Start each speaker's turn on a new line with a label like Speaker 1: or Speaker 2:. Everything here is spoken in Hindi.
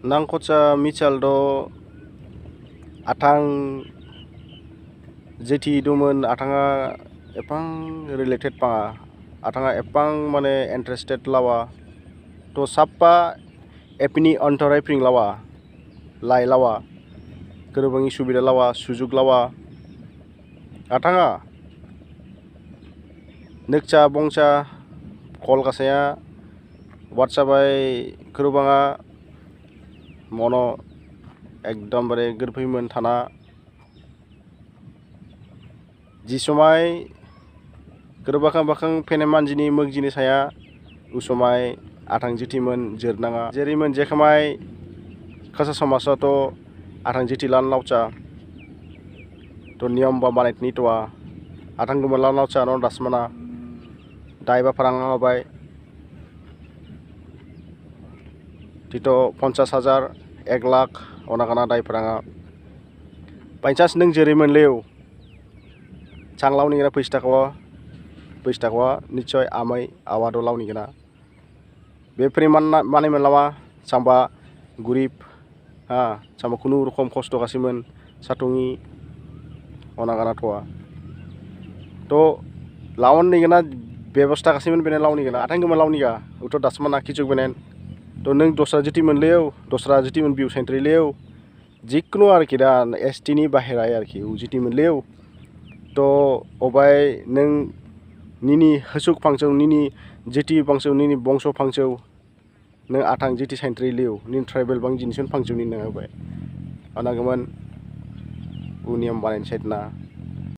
Speaker 1: nangkocha michal do atang jeti domen atanga epang related pa atanga epang mane interested lawa to sappa epini ontorai pring lawa lai lawa kerubangi subida lawa sujuk lawa atanga nekcha bongcha kol kasaya WhatsApp ai kerubanga mono एकदमबारे गोरफैमोन थाना जि समाय गोरबाखां बाखां फेने मानजिनि मोगजिनि साया उसमाय आथां जितिमोन जोरनाङा जेरैमोन जेखमाय खासा समाजाव तो आथां जिति लान लावचा तो नियम बा बानायतनि तवा आथां गोमोन लान लावचा न दासमाना दायबा फाराङा होबाय तितो 50,000 1 लाख अनागाना दाय फाराङा बायचान्स नों जेरैमोन लेव चांलावनि गना पैसा थाखवा निश्चय आमै आवादो लावनि गना बे परिमान माने मोनलावा सांबा गुरिब हा सांबा खुनु रखम खस्थ गासिमोन साथुङि अनागाना थवा तो लावन नि गना व्यवस्था गासिमोन बेने लावनि गना आथां गोमोन लावनि गा उतो दासमाना किचुक बेनेन तो नों दस्रा जितिमोन लेव दस्रा जितिमोन बिउ सेंट्री लेव जिकुनु आरखि दा एसटी नि बाहेराय आरखि जितिमोन लेव तो अबाय नों निनि हसुक फांचौ निनि जिति फांचौ निनि बंश फांचौ नों आथां जिति सेंट्री लेव निन ट्राइबल बां जिनिसन फांचौ नि नङाबाय अनागमन उनियम बानायन साइडना